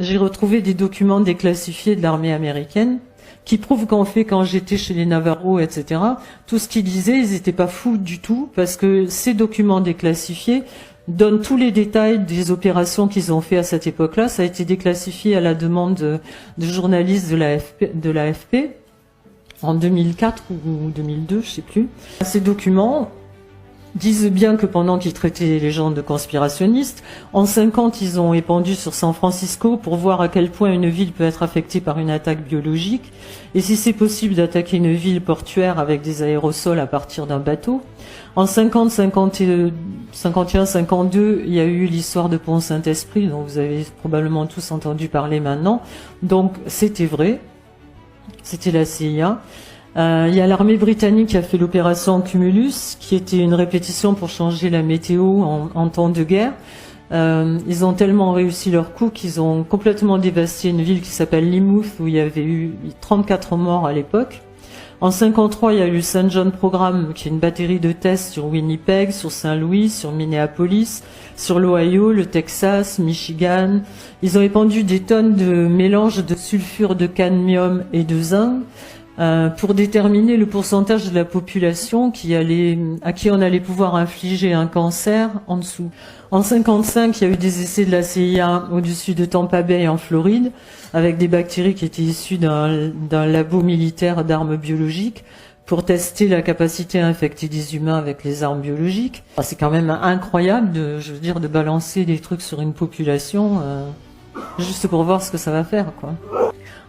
j'ai retrouvé des documents déclassifiés de l'armée américaine qui prouvent qu'en fait, quand j'étais chez les Navarros, etc., tout ce qu'ils disaient, ils n'étaient pas fous du tout, parce que ces documents déclassifiés donnent tous les détails des opérations qu'ils ont fait à cette époque-là. Ça a été déclassifié à la demande de journalistes de l'AFP en 2004 ou 2002, je sais plus. Ces documents disent bien que pendant qu'ils traitaient les légendes de conspirationnistes, en 50, ils ont épandu sur San Francisco pour voir à quel point une ville peut être affectée par une attaque biologique, et si c'est possible d'attaquer une ville portuaire avec des aérosols à partir d'un bateau. En 50, 51, 52, il y a eu l'histoire de Pont Saint-Esprit, dont vous avez probablement tous entendu parler maintenant. Donc, c'était vrai. C'était la CIA. Il y a l'armée britannique qui a fait l'opération Cumulus, qui était une répétition pour changer la météo en temps de guerre. Ils ont tellement réussi leur coup qu'ils ont complètement dévasté une ville qui s'appelle Plymouth, où il y avait eu 34 morts à l'époque. En 53, il y a eu le St. John Programme, qui est une batterie de tests sur Winnipeg, sur Saint-Louis, sur Minneapolis, sur l'Ohio, le Texas, Michigan. Ils ont épandu des tonnes de mélanges de sulfure de cadmium et de zinc pour déterminer le pourcentage de la population à qui on allait pouvoir infliger un cancer en dessous. En 55, il y a eu des essais de la CIA au-dessus de Tampa Bay en Floride, avec des bactéries qui étaient issues d'un labo militaire d'armes biologiques pour tester la capacité à infecter des humains avec les armes biologiques. C'est quand même incroyable de balancer des trucs sur une population juste pour voir ce que ça va faire, quoi.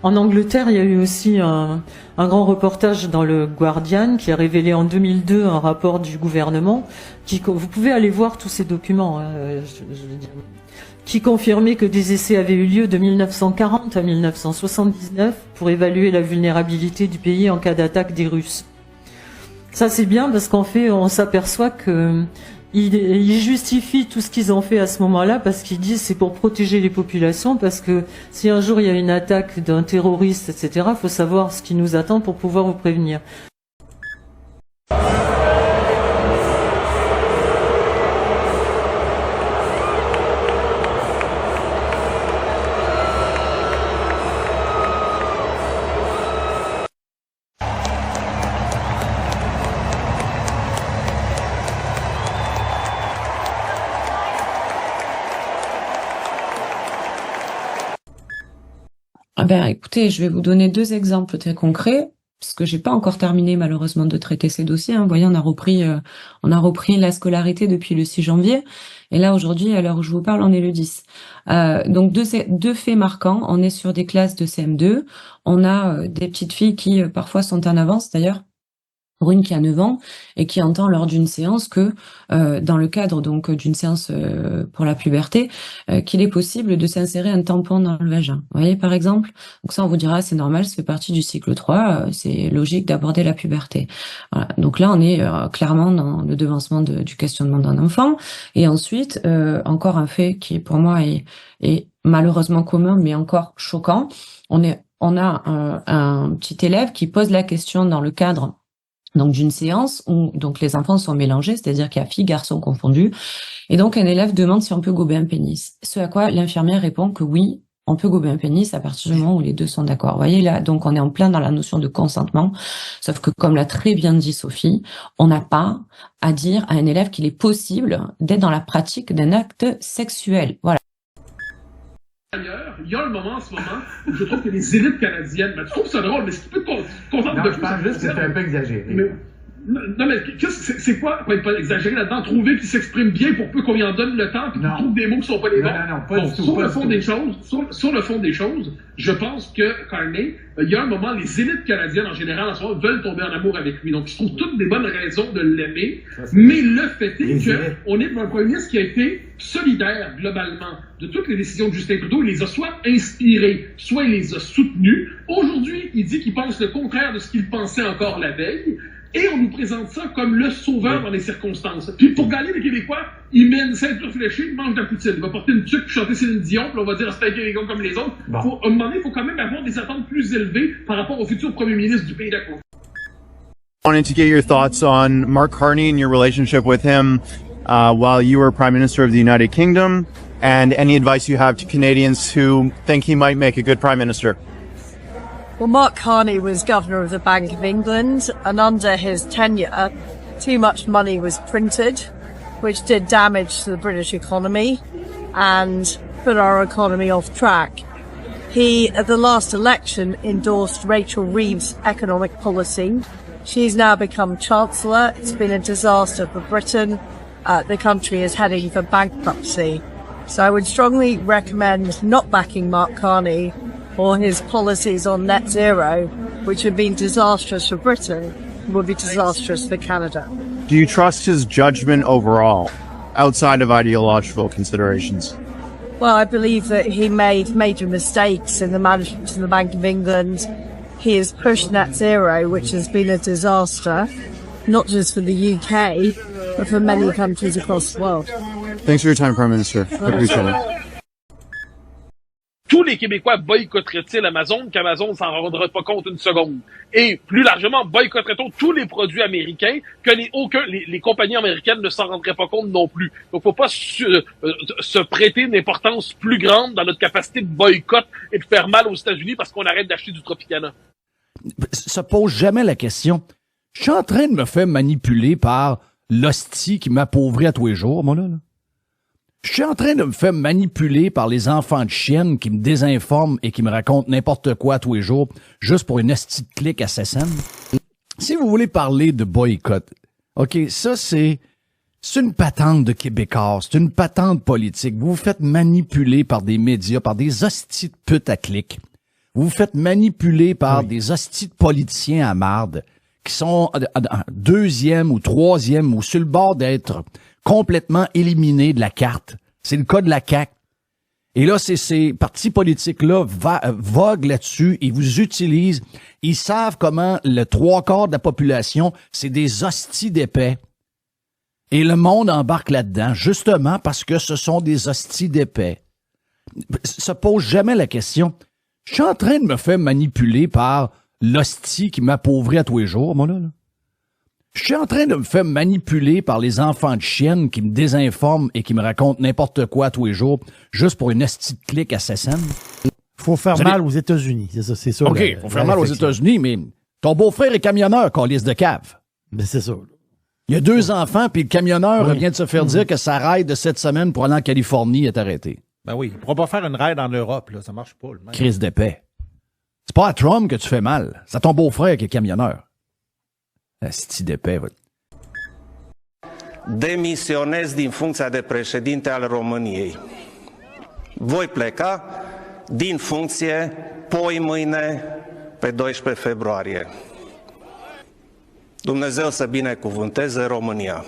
En Angleterre, il y a eu aussi un grand reportage dans le Guardian qui a révélé en 2002 un rapport du gouvernement vous pouvez aller voir tous ces documents, je veux dire, qui confirmait que des essais avaient eu lieu de 1940 à 1979 pour évaluer la vulnérabilité du pays en cas d'attaque des Russes. Ça, c'est bien parce qu'en fait, on s'aperçoit que ils justifient tout ce qu'ils ont fait à ce moment-là parce qu'ils disent c'est pour protéger les populations, parce que si un jour il y a une attaque d'un terroriste, etc., il faut savoir ce qui nous attend pour pouvoir vous prévenir. Écoutez, je vais vous donner 2 exemples très concrets, parce que j'ai pas encore terminé malheureusement de traiter ces dossiers. Vous voyez, on a repris la scolarité depuis le 6 janvier, et là aujourd'hui, à l'heure où je vous parle, on est le 10. Donc deux faits marquants. On est sur des classes de CM2. On a des petites filles qui parfois sont en avance d'ailleurs. Pour une qui a 9 ans et qui entend lors d'une séance que, dans le cadre donc d'une séance pour la puberté, qu'il est possible de s'insérer un tampon dans le vagin. Vous voyez, par exemple. Donc ça, on vous dira, c'est normal, ça fait partie du cycle 3, c'est logique d'aborder la puberté. Voilà. Donc là, on est clairement dans le devancement du questionnement d'un enfant. Et ensuite, encore un fait qui pour moi est malheureusement commun, mais encore choquant. On a un petit élève qui pose la question dans le cadre donc d'une séance où donc les enfants sont mélangés, c'est-à-dire qu'il y a filles, garçons confondus, et donc un élève demande si on peut gober un pénis. Ce à quoi l'infirmière répond que oui, on peut gober un pénis à partir du moment où les deux sont d'accord. Vous voyez là, donc on est en plein dans la notion de consentement, sauf que comme l'a très bien dit Sophie, on n'a pas à dire à un élève qu'il est possible d'être dans la pratique d'un acte sexuel. Voilà. Il y a un moment en ce moment où je trouve que les élites canadiennes, je trouve ça drôle, mais c'est un peu content de je pense juste que c'est un peu exagéré. Non, mais c'est quoi, pour être pas exagéré là-dedans, trouver qu'ils s'expriment bien pour peu qu'on y en donne le temps, puis qu'on trouve des mots qui sont pas les bons? Non, pas du tout. Sur le fond des choses, je pense que Carney, il y a un moment, les élites canadiennes en général, en ce moment, veulent tomber en amour avec lui. Donc, ils trouvent toutes des bonnes raisons de l'aimer. Mais le fait est qu'on est dans un premier ministre qui a été solidaire, globalement, de toutes les décisions de Justin Trudeau. Il les a soit inspirées, soit il les a soutenues. Aujourd'hui, il dit qu'il pense le contraire de ce qu'il pensait encore la veille. Et on nous présente ça comme le sauveur dans les circonstances. Puis pour gagner les Québécois, il met une ceinture fléchée, il mange de la poutine. Il va porter une tuque, chanter Céline Dion, puis on va dire c'est un Québécois comme les autres. À un moment donné, il faut quand même avoir des attentes plus élevées par rapport au futur premier ministre du pays d'à côté. I wanted to get your thoughts on Mark Carney and your relationship with him while you were Prime Minister of the United Kingdom, and any advice you have to Canadians who think he might make a good Prime Minister. Well, Mark Carney was governor of the Bank of England, and under his tenure, too much money was printed, which did damage to the British economy and put our economy off track. He, at the last election, endorsed Rachel Reeves' economic policy. She's now become Chancellor. It's been a disaster for Britain. The country is heading for bankruptcy. So I would strongly recommend not backing Mark Carney or his policies on net zero, which have been disastrous for Britain, would be disastrous for Canada. Do you trust his judgment overall, outside of ideological considerations? Well, I believe that he made major mistakes in the management of the Bank of England. He has pushed net zero, which has been a disaster, not just for the UK, but for many countries across the world. Thanks for your time, Prime Minister. I appreciate it. Tous les Québécois boycotteraient-ils Amazon qu'Amazon s'en rendrait pas compte une seconde? Et plus largement, boycotterait-on tous les produits américains que les compagnies américaines ne s'en rendraient pas compte non plus? Donc, faut pas se prêter une importance plus grande dans notre capacité de boycott et de faire mal aux États-Unis parce qu'on arrête d'acheter du Tropicana. Se pose jamais la question. Je suis en train de me faire manipuler par l'hostie qui m'appauvrit à tous les jours, moi, là. Je suis en train de me faire manipuler par les enfants de chienne qui me désinforment et qui me racontent n'importe quoi tous les jours, juste pour une hostie de clique assassine. Si vous voulez parler de boycott, OK, ça c'est une patente de Québécois, c'est une patente politique. Vous vous faites manipuler par des médias, par des hosties de putes à clic. Vous vous faites manipuler par des hosties de politiciens à marde qui sont deuxième ou troisième ou sur le bord d'être complètement éliminés de la carte. C'est le cas de la CAQ. Et là, ces partis politiques-là voguent là-dessus, ils vous utilisent, ils savent comment le 3/4 de la population, c'est des hosties d'épais. Et le monde embarque là-dedans, justement parce que ce sont des hosties d'épais. Se pose jamais la question. Je suis en train de me faire manipuler par l'hostie qui m'appauvrit à tous les jours, moi, là. Je suis en train de me faire manipuler par les enfants de chienne qui me désinforment et qui me racontent n'importe quoi tous les jours, juste pour une hostie de clique assassine. Faut faire mal aux États-Unis, c'est ça, c'est sûr. OK, faut faire mal aux États-Unis, mais ton beau-frère est camionneur, calice de cave. Mais c'est ça. Il y a 2 enfants, puis le camionneur vient de se faire dire que sa ride de cette semaine pour aller en Californie est arrêtée. Ben oui, il pourra pas faire une ride en Europe, là, ça marche pas. Crise d'épais. C'est pas à Trump que tu fais mal, c'est à ton beau-frère qui est camionneur. Asti d'épais, va. Demisionez din funcția de președinte al României. Voi pleca din funcție poimâine pe 12 februarie. Dumnezeu să binecuvânteze România.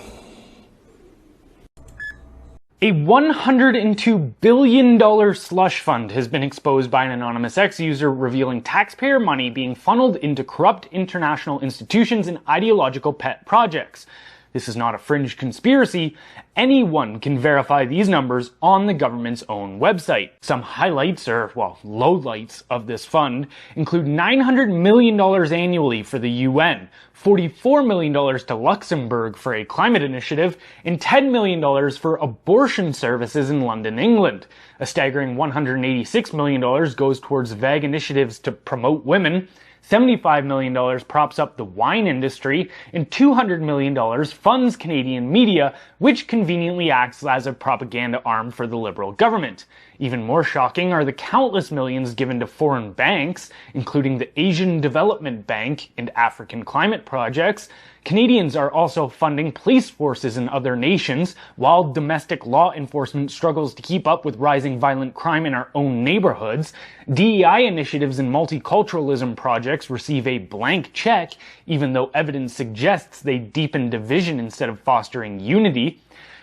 A $102 billion slush fund has been exposed by an anonymous X user, revealing taxpayer money being funneled into corrupt international institutions and ideological pet projects. This is not a fringe conspiracy. Anyone can verify these numbers on the government's own website. Some highlights, or, well, lowlights of this fund include $900 million annually for the UN, $44 million to Luxembourg for a climate initiative, and $10 million for abortion services in London, England. A staggering $186 million goes towards vague initiatives to promote women, $75 million props up the wine industry, and $200 million funds Canadian media, which conveniently acts as a propaganda arm for the Liberal government. Even more shocking are the countless millions given to foreign banks, including the Asian Development Bank and African climate projects. Canadians are also funding police forces in other nations, while domestic law enforcement struggles to keep up with rising violent crime in our own neighborhoods. DEI initiatives and multiculturalism projects receive a blank check, even though evidence suggests they deepen division instead of fostering unity.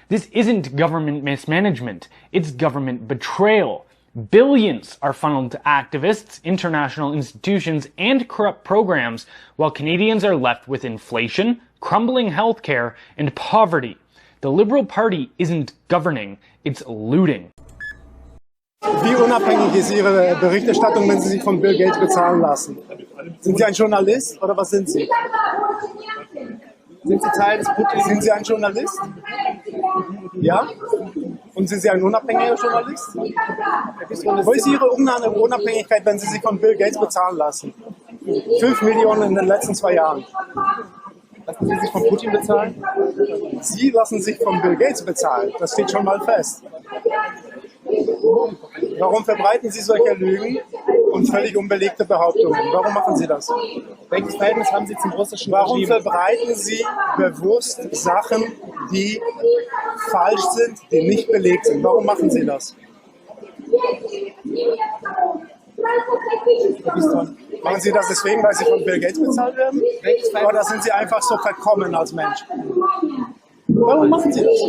This isn't government mismanagement, it's government betrayal. Billions are funneled to activists, international institutions, and corrupt programs, while Canadians are left with inflation, crumbling healthcare, and poverty. The Liberal Party isn't governing, it's looting. Wie unabhängig ist Ihre Berichterstattung, wenn Sie sich von Bill Gates bezahlen lassen? Sind Sie ein Journalist oder was sind Sie? Sind Sie Teil des Publikums? Sind Sie ein Journalist? Ja? Und Und sind Sie ein unabhängiger Journalist? Wo ist Ihre Unabhängigkeit, wenn Sie sich von Bill Gates bezahlen lassen? 5 Millionen in den letzten 2 Jahren. Lassen Sie sich von Putin bezahlen? Sie lassen sich von Bill Gates bezahlen. Das steht schon mal fest. Warum verbreiten Sie solche Lügen und völlig unbelegte Behauptungen? Warum machen Sie das? Welches Verhältnis haben Sie zum russischen Warum Regime? verbreiten Sie bewusst Sachen, die falsch sind, die nicht belegt sind? Warum machen Sie das? Machen Sie das deswegen, weil Sie von Bill Gates bezahlt werden? Oder sind Sie einfach so verkommen als Mensch? Warum machen Sie das?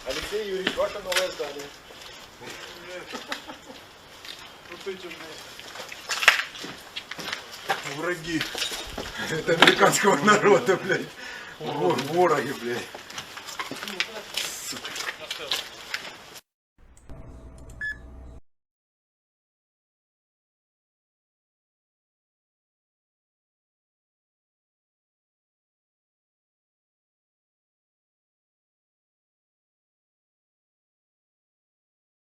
Алексей Юрьевич, ваша новая здание. Враги. Это американского народа, блядь. Вороги, блядь. Сука.